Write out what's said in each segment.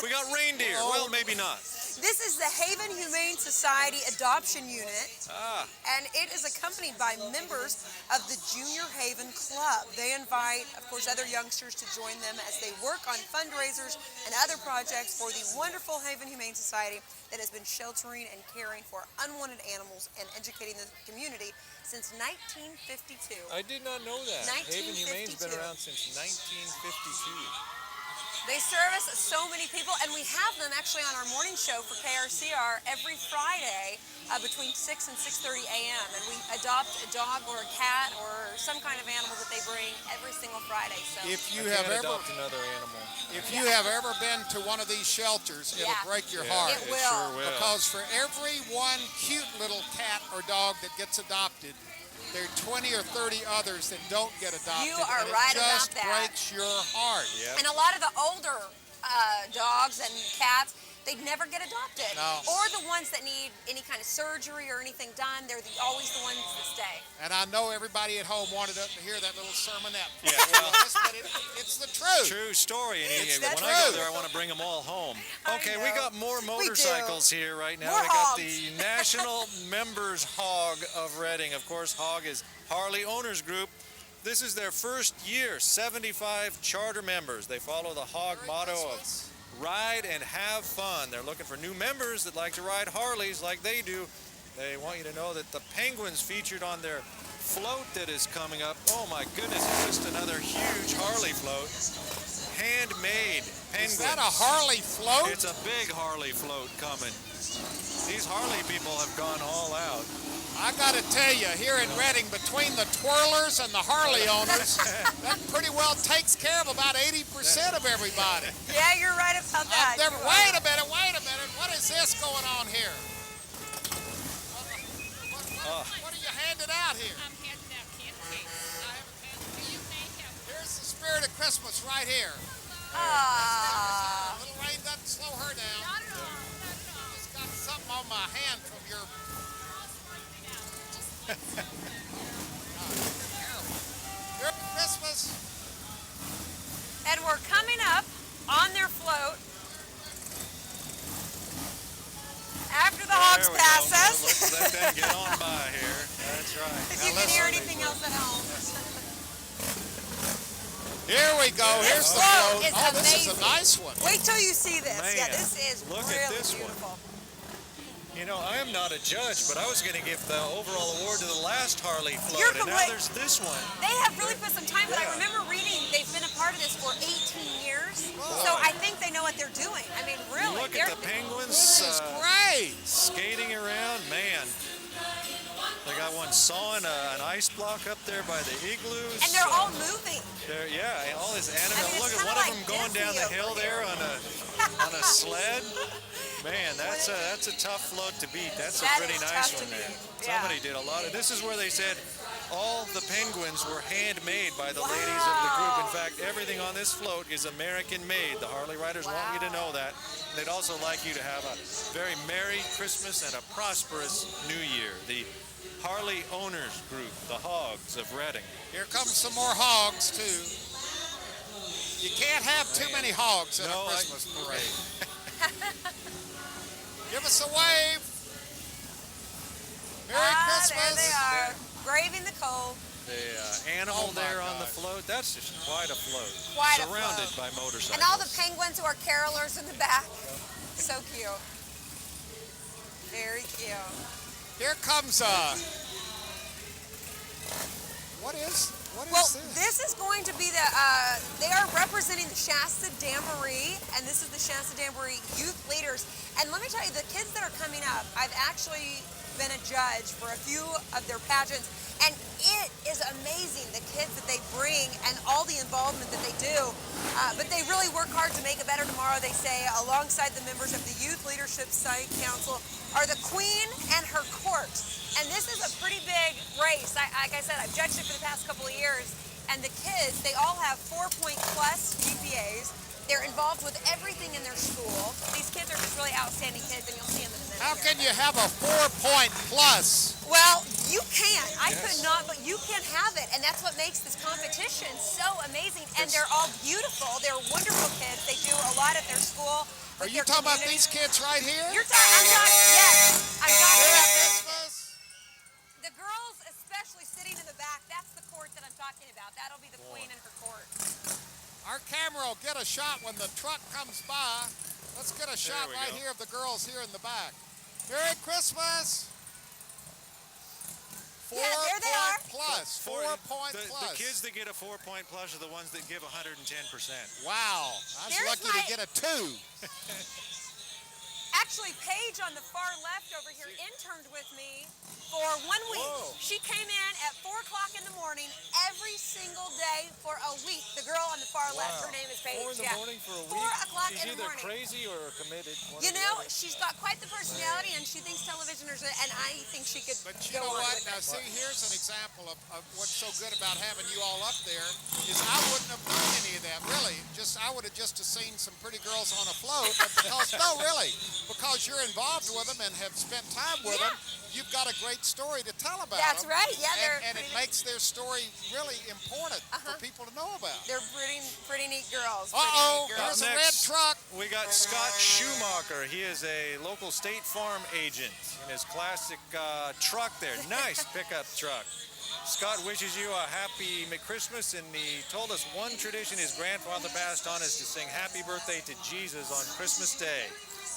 We got reindeer. Well, maybe not. This is the Haven Humane Society Adoption Unit, and it is accompanied by members of the Junior Haven Club. They invite, of course, other youngsters to join them as they work on fundraisers and other projects for the wonderful Haven Humane Society that has been sheltering and caring for unwanted animals and educating the community since 1952. I did not know that. Haven 1952. Humane's been around since 1952. They service so many people, and we have them actually on our morning show for KRCR every Friday between 6 and 6:30 a.m. And we adopt a dog or a cat or some kind of animal that they bring every single Friday. So If you I have can't ever, adopt another animal. if you have ever been to one of these shelters, it'll break your heart. It will. Sure will. Because for every one cute little cat or dog that gets adopted, there are 20 or 30 others that don't get adopted. You are and right it about just that. breaks your heart. Yep. And a lot of the older dogs and cats, they never get adopted. No. Or the ones that need any kind of surgery or anything done, they're always the ones that stay. And I know everybody at home wanted to hear that little sermonette. Yeah, well, but it's the truth. True story. And It's when the I go truth. there, I want to bring them all home. I Okay, we know. got more We do. motorcycles here right now. More We got hogs. the National Members Hog of Reading. Of course, Hog is Harley Owners Group. This is their first year, 75 charter members. They follow the Hog motto of ride and have fun. They're looking for new members that like to ride Harleys like they do. They want you to know that the Penguins featured on their float that is coming up. Oh my goodness, it's just another huge Harley float. Handmade penguins. Is that a Harley float? It's a big Harley float coming. These Harley people have gone all out. I got to tell you, here in Reading, between the twirlers and the Harley owners, that pretty well takes care of about 80% of everybody. Yeah, you're right about that. Wait a minute. What is this going on here? What are you handing out here? I'm handing out candy canes. You may have. Here's the spirit of Christmas right here. Ah. A little rain doesn't slow her down. Not at all. Not at all. I just got something on my hand from your... Merry Christmas. And we're coming up on their float after the hogs There we pass go. us. Let's let them get on by here. That's right. If you can hear anything else at home. Here we go. Here's the float float. is Oh, this is a amazing. nice one. Wait till you see this. Yeah, Man, this is look really at this one. beautiful. You know, I am not a judge, but I was going to give the overall award to the last Harley float, You're and now complete- there's this one. They have really put some time, but I Yeah. remember reading they've been a part of this for 18 years. So I think they know what they're doing. I mean, really. Look they're- at the Penguins This is great. skating around. Man, they got one sawing an ice block up there by the igloos. And they're all moving. Yeah, and all this animal. I mean, it's Look at kinda one of like them going Disney down the over hill here. there on a sled. Man, that's a tough float to beat. That's That a pretty is nice tough to one there. beat. Yeah. Somebody did a lot of. This is where they said all the penguins were handmade by the ladies of the group. In fact, everything on this float is American made. The Harley Riders want you to know that. They'd also like you to have a very Merry Christmas and a prosperous New Year. The Harley Owners Group, the Hogs of Reading. Here comes some more hogs, too. You can't have too many hogs at No, a Christmas parade. Give us a wave. Merry Christmas. There they are, braving the cold. The animal Oh my there on the gosh. float, that's just quite a float. Quite a Surrounded float. by motorcycles. And all the penguins who are carolers in the back. So cute. Very cute. Here comes what is Well, this? this is going to be the, they are representing the Shasta Jamboree, and this is the Shasta Jamboree youth leaders. And let me tell you, the kids that are coming up, I've actually been a judge for a few of their pageants, and it is amazing, the kids that they bring and all the involvement that they do. But they really work hard to make a better tomorrow, they say. Alongside the members of the Youth Leadership Site Council are the Queen and her court. And this is a pretty big race. Like I said, I've judged it for the past couple of years. And the kids, they all have 4-point plus GPAs. They're involved with everything in their school. These kids are just really outstanding kids, and you'll see them in a minute. How here. can you have a 4-point plus? Well, you can. I could not, but you can have it. And that's what makes this competition so amazing. And they're all beautiful. They're wonderful kids. They do a lot at their school. Are with you their talking about community. these kids right here? I'm talking, yes. I'm talking Merry about Christmas. the girls, especially sitting in the back. That's the court that I'm talking about. That'll be the queen in her court. Our camera will get a shot when the truck comes by. Let's get a shot we right go. here of the girls here in the back. Merry Christmas. Yeah, there they are. Plus, Four- 4 point the, plus. The kids that get a 4-point plus are the ones that give 110%. Wow, I was There's lucky to get a 2. Actually, Paige on the far left over here interned with me for 1 week. Whoa. She came in at 4 o'clock in the morning every single day for a week. The girl on the far left, her name is Paige. 4 in the morning for a 4 week? o'clock She's in the either morning. crazy or committed. one You or the know, other. she's got quite the personality, and she thinks television is, and I think she could But you go know on what? with Now, it. see, here's an example of what's so good about having you all up there is I wouldn't have done any of that, really. I would have just seen some pretty girls on a float, but because you're involved with them and have spent time with them, you've got a great story to tell about That's them. right. Yeah, they're And it makes their story really important for people to know about. they're pretty neat girls. Uh-oh, Pretty neat girls. here's a Up red next, truck. We got Scott Schumacher. He is a local State Farm agent in his classic truck there. Nice pickup truck. Scott wishes you a happy Christmas, and he told us one tradition his grandfather passed on is to sing happy birthday to Jesus on Christmas Day.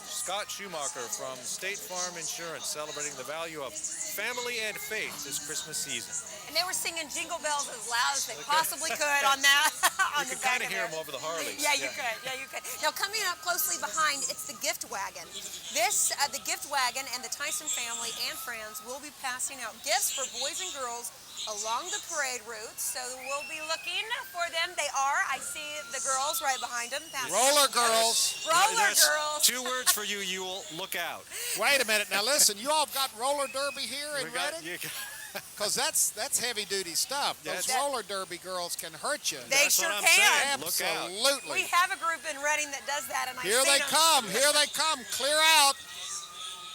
Scott Schumacher from State Farm Insurance, celebrating the value of family and faith this Christmas season. And they were singing Jingle Bells as loud as they possibly could on that. On You the could back kind of of hear there. them over the Harleys. Yeah, you could. Yeah, you could. Now, coming up closely behind, it's the gift wagon. The gift wagon and the Tyson family and friends will be passing out gifts for boys and girls along the parade route. So we'll be looking for them. They are. I see the girls right behind them. Roller girls. Roller There's girls. 2 words for you, Yule. Look out. Wait a minute. Now, listen, you all got roller derby here in We got- Reading? you got- Because that's heavy-duty stuff. Those That's- roller derby girls can hurt you. They That's sure what I'm can. saying. Look out. Absolutely. We have a group in Reading that does that, and I've Here seen they them. come. Here they come. Clear out.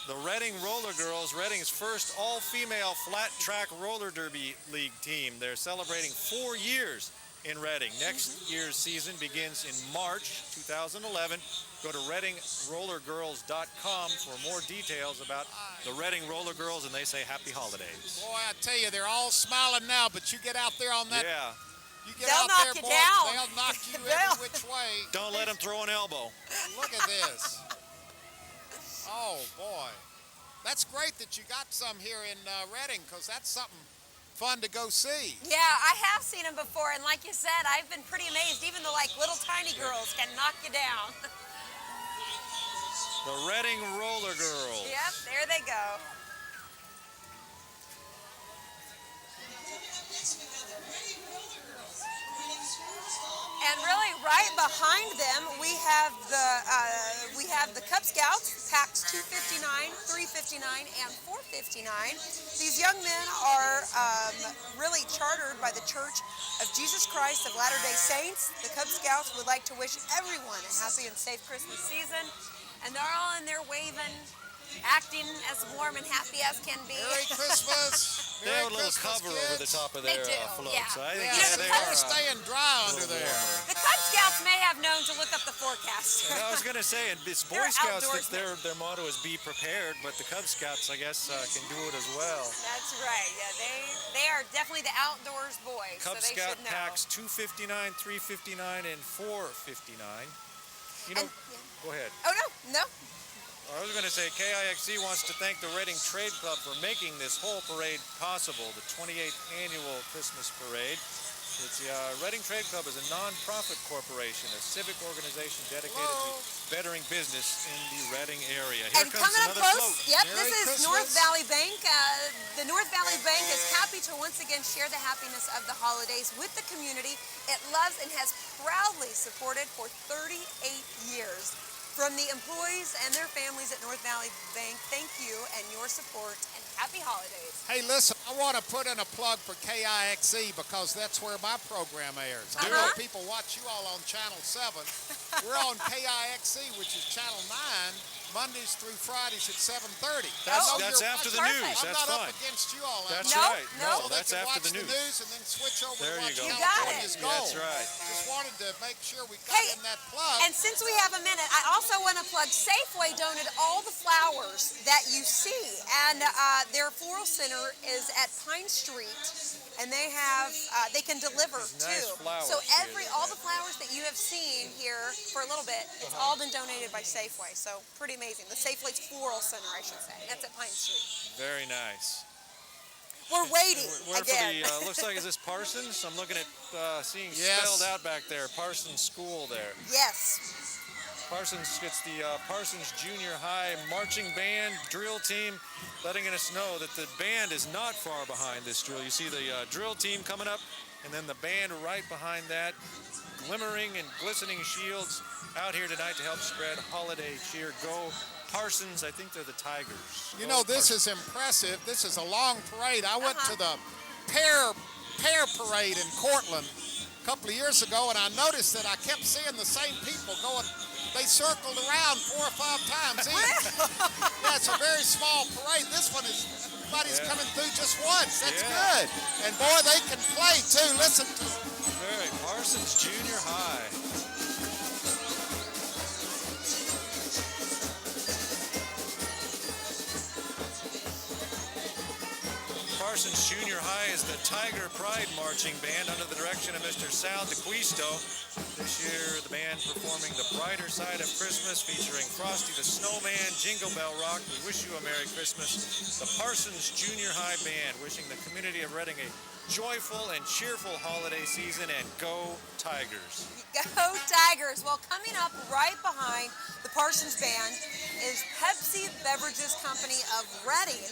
The Reading Roller Girls, Reading's first all-female flat track roller derby league team. They're celebrating 4 years in Reading. Next year's season begins in March 2011. Go to readingrollergirls.com for more details about the Reading Roller Girls, and they say happy holidays. Boy, I tell you, they're all smiling now, but you get out there on that. Yeah, You get They'll out knock there, you boy, down. they'll knock you They'll- every which way. don't let them throw an elbow. Look at this. Oh, boy. That's great that you got some here in Reading, because that's something fun to go see. Yeah, I have seen them before, and like you said, I've been pretty amazed. Even the little tiny girls can knock you down. The Reading Roller Girls. Yep, there they go. And really, right behind them, we have the Cub Scouts, packs 259, 359, and 459. These young men are really chartered by the Church of Jesus Christ of Latter-day Saints. The Cub Scouts would like to wish everyone a happy and safe Christmas season, and they're all in there waving, acting as warm and happy as can be. Merry Christmas. They Merry have a little Christmas, cover over the kids. top of They their do, float. yeah. So I think Yeah, they they're are. staying dry under there. The Cub Scouts may have known to look up the forecast. And I was going to say, and it's Boy They're Scouts, outdoorsmen. their motto is be prepared, but the Cub Scouts, I guess, can do it as well. That's right. Yeah, they are definitely the outdoors boys, Cub so they Scout should know. packs 259, 359, and 459. You know, go ahead. Oh no. I was going to say KIXC wants to thank the Reading Trade Club for making this whole parade possible, the 28th annual Christmas parade. It's the Reading Trade Club is a non-profit corporation, a civic organization dedicated to bettering business in the Reading area. Here And comes coming up another close, float. yep, Merry this is Christmas. North Valley Bank. The North Valley Bank is happy to once again share the happiness of the holidays with the community it loves and has proudly supported for 38 years. From the employees and their families at North Valley Bank, thank you and your support, and happy holidays. Hey, listen, I want to put in a plug for KIXE because that's where my program airs. I know Uh-huh. people watch you all on Channel 7, We're on KIXE, which is Channel 9, Mondays through Fridays at 7:30. That's after the perfect. news. I'm That's not fine. up against you all. That's No, right. no. So they That's can after watch the news. and then switch over There to you watch go. You got California's it. Gold. That's right. Just wanted to make sure we got Hey, in that plug. And since we have a minute, I also want to plug Safeway donated all the flowers that you see, and their floral center is at Pine Street, and they can deliver These nice too. flowers So here all the flowers that you have seen here for a little bit, it's all been donated by Safeway. So pretty amazing. The Safeway's Floral Center, I should say. That's at Pine Street. Very nice. We're waiting We're again. for the, looks like, is this Parsons? I'm looking at seeing Yes. spelled out back there, Parsons School there. Yes. Parsons gets the Parsons Junior High marching band drill team, letting us know that the band is not far behind this drill. You see the drill team coming up, and then the band right behind that, glimmering and glistening shields out here tonight to help spread holiday cheer. Go Parsons, I think they're the Tigers. You Go know, this Parsons. is impressive. This is a long parade. I went to the pear parade in Cortland a couple of years ago, and I noticed that I kept seeing the same people going. They circled around 4 or 5 times. Yeah, it's a very small parade. This one is, everybody's Yeah. coming through just once. That's Yeah. good. And boy, they can play too. Listen to Very Parsons Junior High. Parsons Junior High is the Tiger Pride Marching Band under the direction of Mr. Sal DeQuisto. This year, the band performing The Brighter Side of Christmas, featuring Frosty the Snowman, Jingle Bell Rock, We Wish You a Merry Christmas. The Parsons Junior High Band wishing the community of Reading a joyful and cheerful holiday season, and go Tigers. Go Tigers! Well, coming up right behind the Parsons Band is Pepsi Beverages Company of Reading.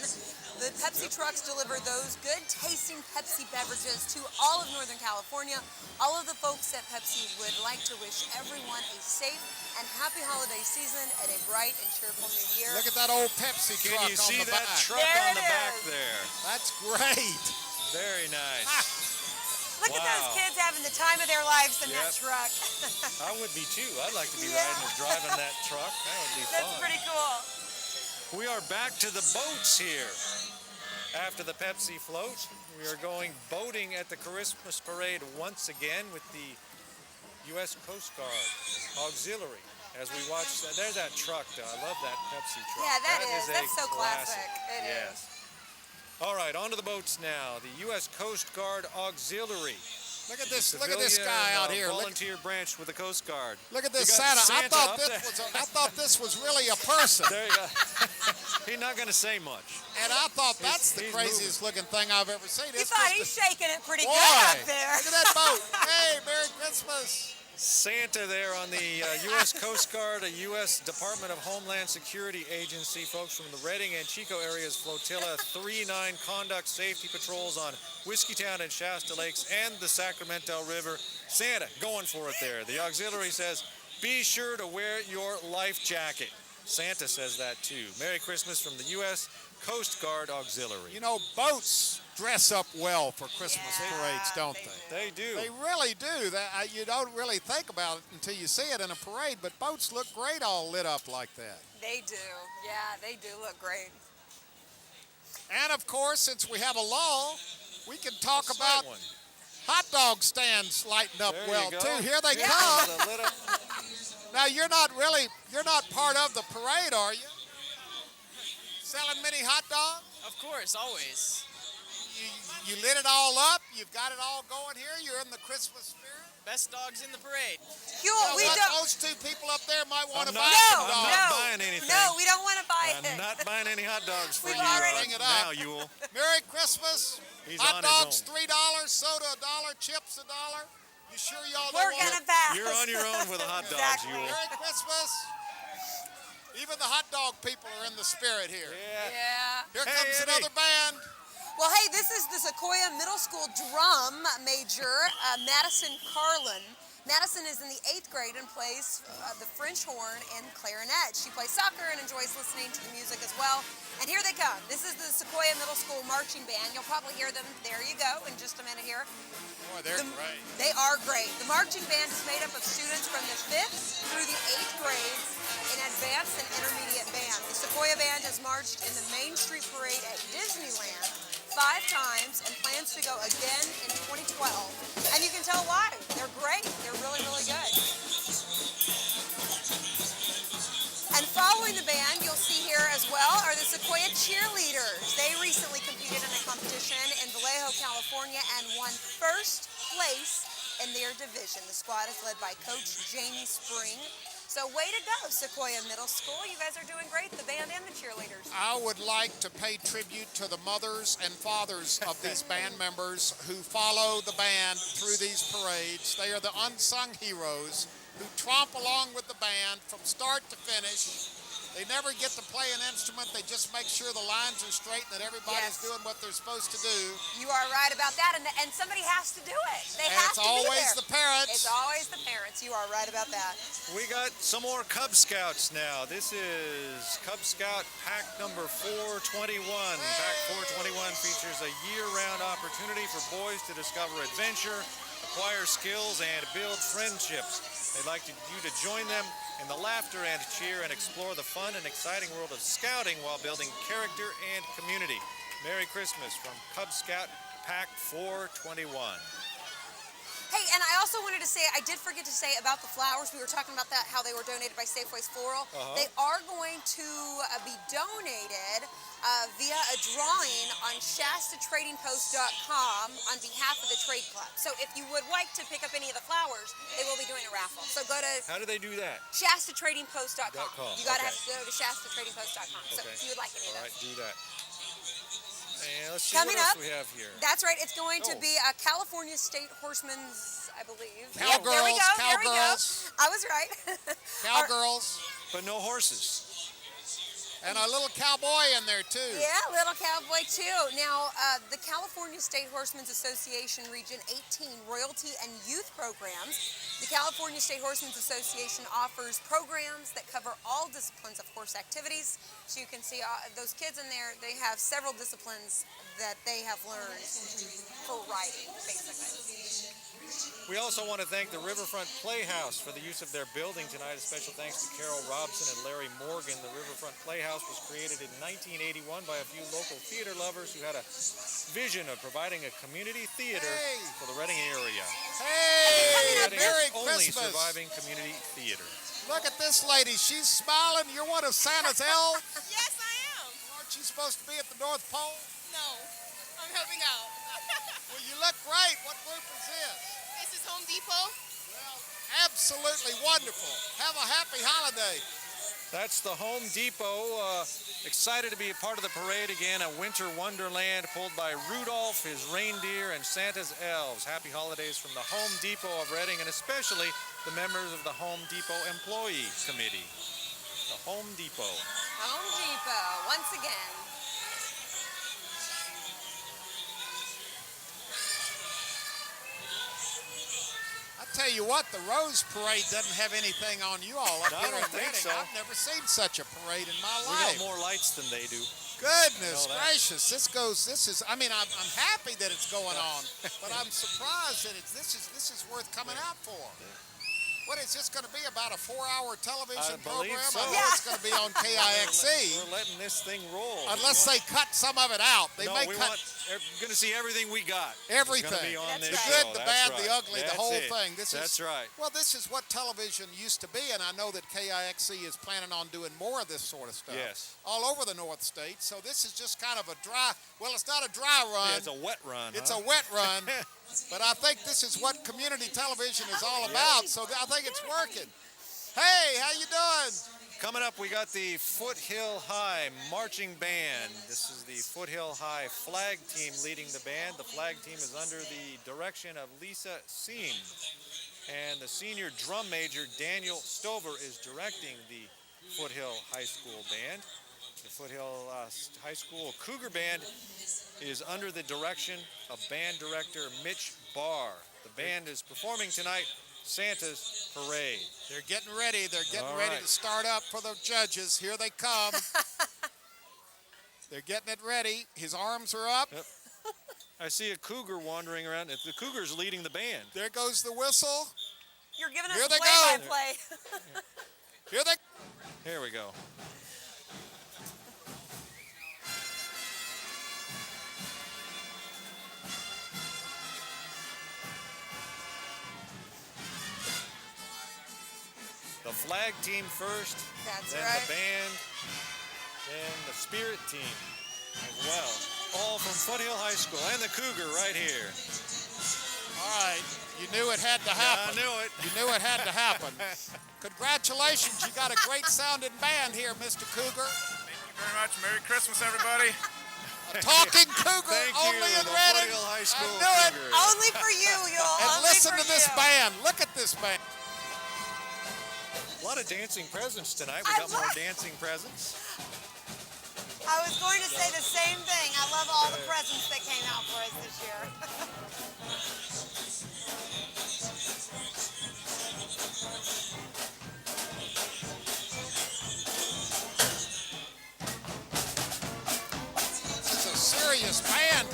The Pepsi trucks deliver those good-tasting Pepsi beverages to all of Northern California. All of the folks at Pepsi would like to wish everyone a safe and happy holiday season and a bright and cheerful new year. Look at that old Pepsi Can truck you on see the that back. truck There on it the back is. there? That's great. Very nice. Look at those Wow. kids having the time of their lives in that Yep. truck. I would be too. I'd like to be Yeah. riding and driving that truck. That would be That's fun. pretty cool. We are back to the boats here. After the Pepsi float, we are going boating at the Christmas parade once again with the U.S. Coast Guard Auxiliary. As we watch, there's that truck, though. I love that Pepsi truck. Yeah, that is. a That's so classic. It yes. is. All right, on to the boats now. The U.S. Coast Guard Auxiliary. Look at this. Look at this Civilian, guy out here. Look, Volunteer branch with the Coast Guard. look at this We got Santa. I Santa up thought this was really a person. There you go. He's not going to say much. And I thought that's the he's craziest looking thing I've ever seen. You It's thought just he's shaking it pretty boy, good up there. look at that boat. Hey, Merry Christmas. Santa there on the U.S. Coast Guard, a U.S. Department of Homeland Security agency. Folks from the Reading and Chico areas flotilla 39 conduct safety patrols on Whiskeytown and Shasta Lakes and the Sacramento River. Santa going for it there. The auxiliary says, be sure to wear your life jacket. Santa says that too. Merry Christmas from the U.S. Coast Guard Auxiliary. You know, boats dress up well for Christmas Yeah, parades, don't they they? They do. They really do. You don't really think about it until you see it in a parade, but boats look great all lit up like that. They do. Yeah, they do look great. And of course, since we have a lull, we can talk A slight about one. hot dog stands lighting up There well you go. too. Here they Yeah. come. The lit up- Now you're not part of the parade, are you? Selling many hot dogs? Of course, always. You lit it all up. You've got it all going here. You're in the Christmas spirit. Best dogs in the parade. Huel, Well, we what don't. those two people up there might want to I'm buy not- some I'm dogs. not No, buying anything. no, we don't want to buy I'm it. not buying any hot dogs for We've you already- Bring it up. now, Yule. Merry Christmas. He's Hot on his dogs own. $3, soda $1, chips $1. You sure y'all We're don't want gonna pass. You're on your own with the hot dogs, Exactly. Yule. Merry Christmas. Even the hot dog people are in the spirit here. Yeah. Yeah. Here Hey, comes Eddie. another band. Well, hey, this is the Sequoia Middle School drum major, Madison Carlin. Madison is in the 8th grade and plays the French horn and clarinet. She plays soccer and enjoys listening to the music as well. And here they come. This is the Sequoia Middle School Marching Band. You'll probably hear them. There you go in just a minute here. Boy, they're great. They are great. The marching band is made up of students from the 5th through the 8th grades in advanced and intermediate band. The Sequoia Band has marched in the Main Street Parade at Disneyland 5 times and plans to go again in 2012. And you can tell why. They're great. They're really, really good. And following the band, you'll see here as well are the Sequoia cheerleaders. They recently competed in a competition in Vallejo, California and won first place in their division. The squad is led by Coach Jamie Spring. So way to go, Sequoia Middle School. You guys are doing great, the band and the cheerleaders. I would like to pay tribute to the mothers and fathers of these band members who follow the band through these parades. They are the unsung heroes who tromp along with the band from start to finish. They never get to play an instrument. They just make sure the lines are straight and that everybody's doing what they're supposed to do. You are right about that, and somebody has to do it. They And have it's to be always there. the parents. It's always the parents. You are right about that. We got some more Cub Scouts now. This is Cub Scout Pack number 421. Pack 421 features a year-round opportunity for boys to discover adventure, acquire skills, and build friendships. They'd like you to join them in the laughter and cheer and explore the fun and exciting world of scouting while building character and community. Merry Christmas from Cub Scout Pack 421. Hey, and I also wanted to say, I did forget to say about the flowers. We were talking about that, how they were donated by Safeway's Floral. They are going to be donated via a drawing on ShastaTradingPost.com on behalf of the Trade Club. So if you would like to pick up any of the flowers, they will be doing a raffle. So go to How do they do that? ShastaTradingPost.com. You got to have Okay. to go to ShastaTradingPost.com. So if you would like any of All those. right, do that. And let's see Coming what else up, we have here. That's right. It's going to Oh. be a California State Horseman's, I believe. There we Cowgirls, go. There we go. cowgirls. I was right. Cowgirls. But no horses. And a little cowboy in there, too. Yeah, little cowboy too. Now, the California State Horsemen's Association Region 18 Royalty and Youth Programs. The California State Horsemen's Association offers programs that cover all disciplines of horse activities. So you can see those kids in there, they have several disciplines that they have learned for riding, basically. We also want to thank the Riverfront Playhouse for the use of their building tonight. A special thanks to Carol Robson and Larry Morgan. The Riverfront Playhouse was created in 1981 by a few local theater lovers who had a vision of providing a community theater for the Reading area. Hey, Reading Merry is only Christmas. surviving community theater. Look at this lady. She's smiling. You're one of Santa's elves. Yes, I am. Aren't you supposed to be at the North Pole? No, I'm helping out. Well, you look great. What group is this? This is Home Depot. Well, absolutely wonderful. Have a happy holiday. That's the Home Depot. Excited to be a part of the parade again. A winter wonderland pulled by Rudolph, his reindeer, and Santa's elves. Happy holidays from the Home Depot of Reading, and especially the members of the Home Depot Employee Committee. The Home Depot. Home Depot, once again. I tell you what, the Rose Parade doesn't have anything on you all up I here don't in think Reading. so. I've never seen such a parade in my We life. got more lights than they do. Goodness know that. gracious, I'm happy that it's going on, but I'm surprised that this is worth coming out for. What is this going to be, about a 4-hour television I believe program? so. I know it's going to be on KIXE, We're letting this thing roll. unless they cut some of it out. They No, may we cut want going to see everything we got. everything. It's gonna be on That's this The right. good, show. the That's bad, the right. ugly, the That's whole it. thing. That's right. Well, this is what television used to be, and I know that KIXE is planning on doing more of this sort of stuff. Yes. All over the North State. So this is just kind of a dry, well, it's not a dry run. Yeah, it's a wet run. It's huh? a wet run, but I think this is what community television is all about, so I think it's working. Hey, how you doing? Coming up, we got the Foothill High Marching Band. This is the Foothill High flag team leading the band. The flag team is under the direction of Lisa Seam. And the senior drum major, Daniel Stover, is directing the Foothill High School Band. The Foothill High School Cougar Band is under the direction of band director Mitch Barr. The band is performing tonight Santa's parade. They're getting ready. They're getting All ready right. to start up for the judges. Here they come. They're getting it ready. His arms are up. Yep. I see a cougar wandering around. The cougar's leading the band. There goes the whistle. You're giving Here us they go. play-by-play. Here they. Here we go. The flag team first, That's then right. the band, then the spirit team as well. All from Foothill High School and the cougar right here. All right. You knew it had to I happen. knew it. You knew it had to happen. Congratulations. You got a great sounding band here, Mr. Cougar. Thank you very much. Merry Christmas, everybody. A talking cougar Thank you, only in the Reading. Foothill High School I knew it. Cougars. Only for you, y'all. And Only listen for to this you. band. Look at this band. A lot of dancing presents tonight. We I got more love- dancing presents. I was going to say the same thing. I love all the presents that came out for us this year. This is a serious band.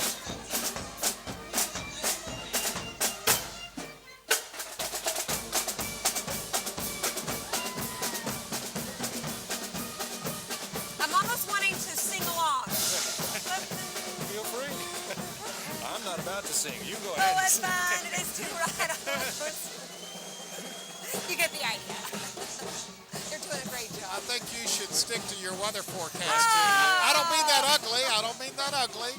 I'm almost wanting to sing along. Feel free. I'm not about to sing. You go Oh, ahead. it's fine. It is too right. You get the idea. You're doing a great I job. think you should stick to your weather forecast. Ah! I don't mean that ugly. I don't mean that ugly.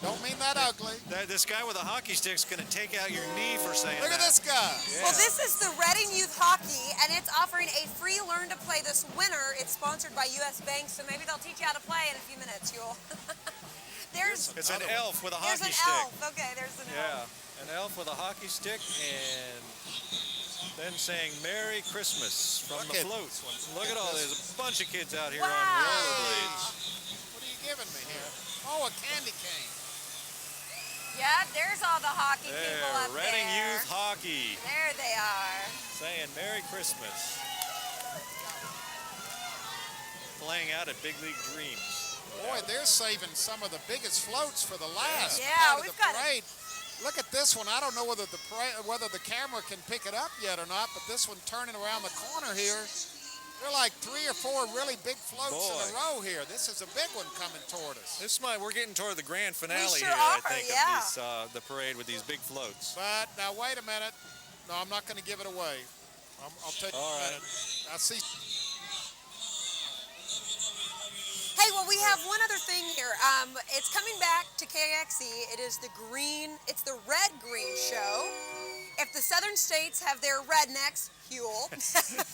Don't mean that ugly. This guy with a hockey stick's going to take out your knee for saying Look that. at this guy. Well, this is the Reading Youth Hockey, and it's offering a free learn to play this winter. It's sponsored by U.S. Bank, so maybe they'll teach you how to play in a few minutes, Yule. There's It's an elf with a there's hockey an stick. elf. Okay, there's an Yeah, elf. an elf with a hockey stick and then saying Merry Christmas from Look the at float. this one. Look at all, there's a bunch of kids out here Wow. on rollerblades. What are you giving me here? Oh, a candy cane. Yeah, there's all the hockey people There, up Reading there. Youth Hockey There they are. saying Merry Christmas. Playing out at Big League Dreams. Boy, they're saving some of the biggest floats for the last Yeah, part of we've the got parade. Look at this one. I don't know whether the camera can pick it up yet or not, but this one turning around the corner here, they're like 3 or 4 really big floats in a Boy. row here. This is a big one coming toward us. We're getting toward the grand finale sure here, I are, think, yeah. of these, the parade with these big floats. But now wait a minute. No, I'm not going to give it away. I'll take All a right. minute. I see. Hey, well, we have one other thing here. It's coming back to KXE. It is it's the Red-Green Show. If the southern states have their rednecks, Huel.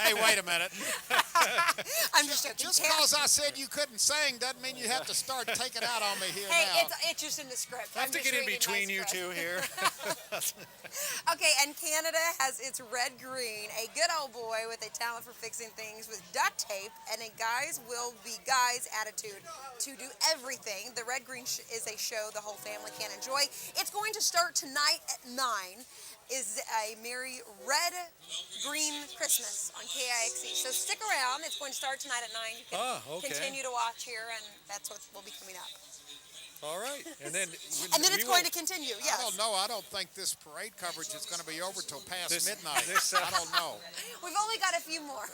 Hey, wait a minute. I'm just joking. Just because I said you couldn't sing doesn't mean you have to start taking out on me here Hey, now. it's just in the script. I have I'm to just get in reading between my you script. two here. Okay, and Canada has its Red Green, a good old boy with a talent for fixing things with duct tape and a guys will be guys attitude to do everything. The Red Green is a show the whole family can enjoy. It's going to start tonight at 9. Is a Merry Red Green Christmas on KIXE. So stick around. It's going to start tonight at 9. You can Okay. continue to watch here, and that's what will be coming up. All right. And then And then it's going to continue, yes. I don't know. I don't think this parade coverage is going to be over till past This- midnight. this, I don't know. We've only got a few more.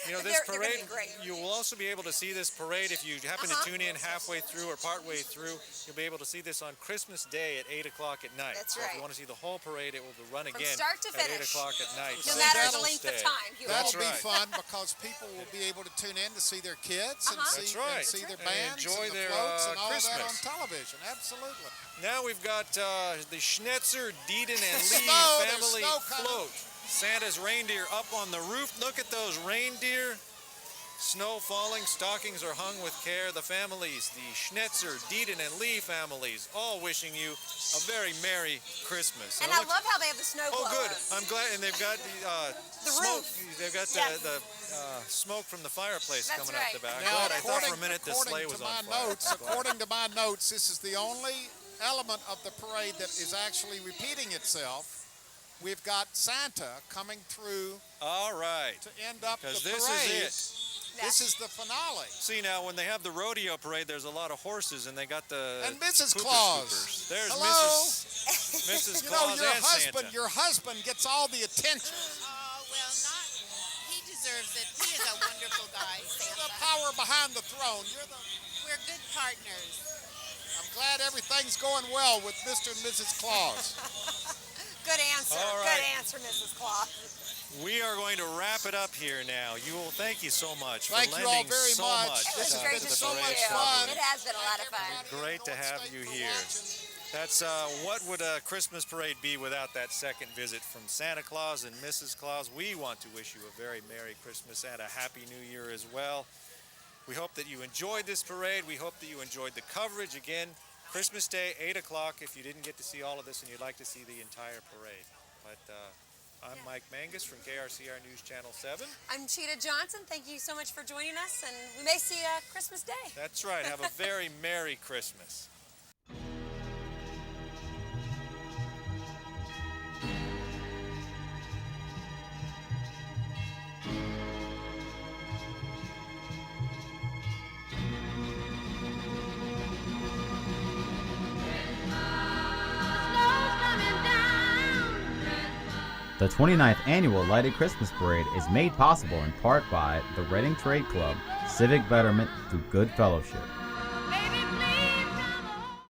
You know, But this they're gonna parade, be great. you will also be able to see this parade if you happen to tune in halfway through or partway through. You'll be able to see this on Christmas Day at 8 o'clock at night. That's So if right. you want to see the whole parade, it will run From again start to at 8 finish. o'clock at night. No on matter the Christmas length of Day. time. You That'll That's be right. fun because people will be able to tune in to see their kids and Uh-huh. see, That's right. and see their And bands enjoy and the their, floats and all of that on Christmas. television. Absolutely. Now we've got the Schnetzer, Deedon, and Lee Snow, there's family snow coming. float. Santa's reindeer up on the roof. Look at those reindeer. Snow falling, stockings are hung with care. The families, the Schnetzer, Deedon, and Lee families, all wishing you a very Merry Christmas. And it I looks- love how they have the snow Oh, good. blowers. I'm glad. And they've got The smoke. roof. They've got Yes. the smoke from the fireplace That's coming right. out the back. Now, God, I thought for a minute the according sleigh to was my on fire. notes, according to my notes, this is the only element of the parade that is actually repeating itself. we've got Santa coming through All right. to end up the Because parade. this is it. This is the finale. See, now when they have the rodeo parade, there's a lot of horses, and they got the And Mrs. Pooper Claus. Scoopers. There's Hello. Mrs. You Claus know, your and husband, Santa. your husband gets all the attention. Oh, well, not. He deserves it. He is a wonderful guy, You're the Santa. power behind the throne. We're good partners. I'm glad everything's going well with Mr. and Mrs. Claus. Good answer. All Good right. answer, Mrs. Claus. We are going to wrap it up here now. Thank you so much for Thank you lending all very so much. much. It was This has great been to so see much you. fun. It has been a lot of fun. Great to have you here. That's what would a Christmas parade be without that second visit from Santa Claus and Mrs. Claus? We want to wish you a very Merry Christmas and a Happy New Year as well. We hope that you enjoyed this parade. We hope that you enjoyed the coverage. Again, Christmas Day, 8 o'clock, if you didn't get to see all of this and you'd like to see the entire parade. But I'm Mike Mangus from KRCR News Channel 7. I'm Cheetah Johnson. Thank you so much for joining us, and we may see you Christmas Day. That's right. Have a very Merry Christmas. The 29th Annual Lighted Christmas Parade is made possible in part by the Reading Trade Club, civic betterment through good fellowship.